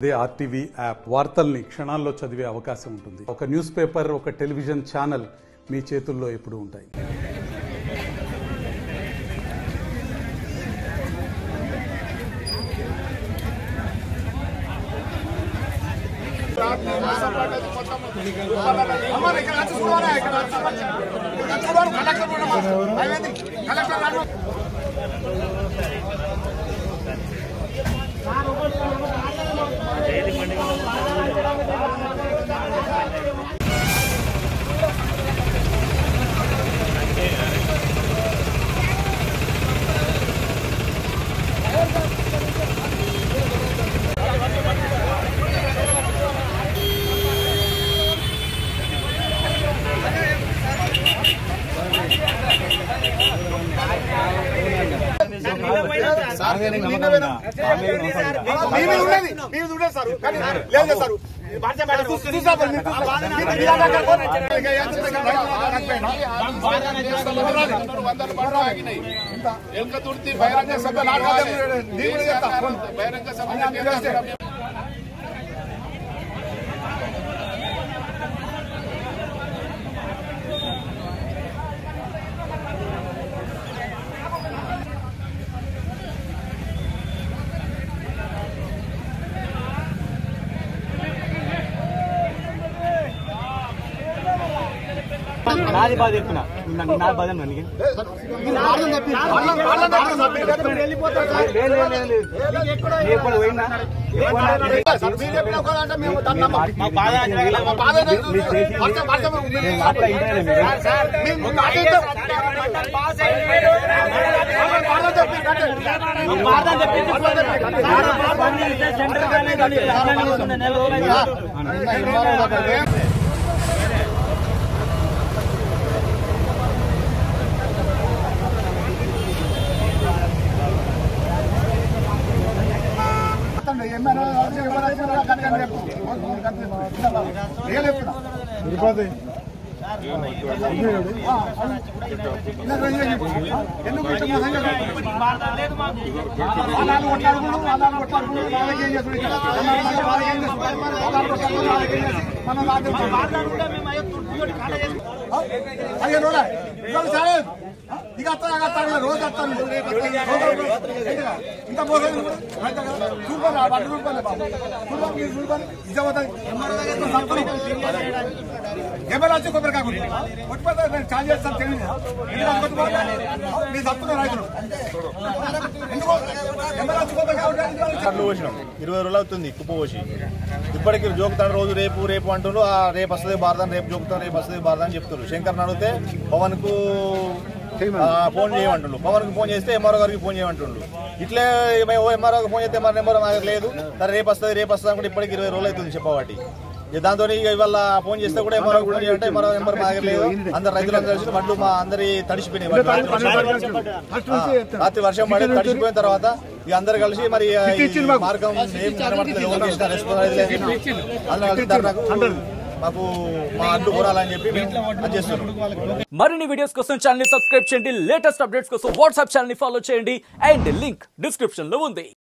అదే RTV app వార్తల్ని క్షణాల్లో చదివే అవకాశం ఉంటుంది. ఒక న్యూస్ పేపర్, ఒక టెలివిజన్ ఛానల్ మీ చేతుల్లో ఎప్పుడూ ఉంటాయి. నాది బాధ చెప్తున్నా నా బాధ రోజు ఎమ్మెల్యే కొబ్బరి కాకుండా నేను ఛార్జ్ చేస్తాను తెలియదు మీ తప్పున రైతులు 20 రోజులు అవుతుంది కుప్ప పోసి ఇప్పటికి జోకుతాడు రోజు రేపు రేపు అంటున్నారు. రేపు వస్తుంది భారతం, రేపు జోకుతాను, రేపు వస్తుంది భారతం అని చెప్తారు. శంకర్ని అడిగితే పవన్ కు ఫోన్ చేయమంటుండ్రు, పవన్ కు ఫోన్ చేస్తే ఎంఆర్ఓ గారికి ఫోన్ చేయమంటుండ్రు. ఇట్లే ఎంఆర్ఓకి ఫోన్ చేస్తే మరి నెంబర్ నాకు లేదు, సరే రేపు వస్తుంది రేపు వస్తుంది అనుకుంటే ఇప్పటికి 20 రోజులు అవుతుంది చెప్పబట్టి. దాంతో ఇవాళ ఫోన్ చేస్తే కూడా ఎంఆర్ఓ ఫోన్ చేయాలంటే ఎంఆర్ఓ నెంబర్ మా దగ్గర లేదు. అందరు రైతులందరూ కలిసి మళ్ళీ మా అందరి తడిసిపోయినాయి. రాత్రి వర్షం పడి తడిసిపోయిన తర్వాత ఇక అందరు కలిసి మరి మార్గం ఏం కనబడలేదు, మాకు మా అడ్డు కూరాలని చెప్పి అది చేస్తున్నాం. మరిన్ని వీడియోస్ కోసం ఛానల్ ని సబ్స్క్రైబ్ చేయండి. లేటెస్ట్ అప్డేట్స్ కోసం వాట్సాప్ ఛానల్ ని ఫాలో చేయండి. అండ్ లింక్ డిస్క్రిప్షన్ లో ఉంది.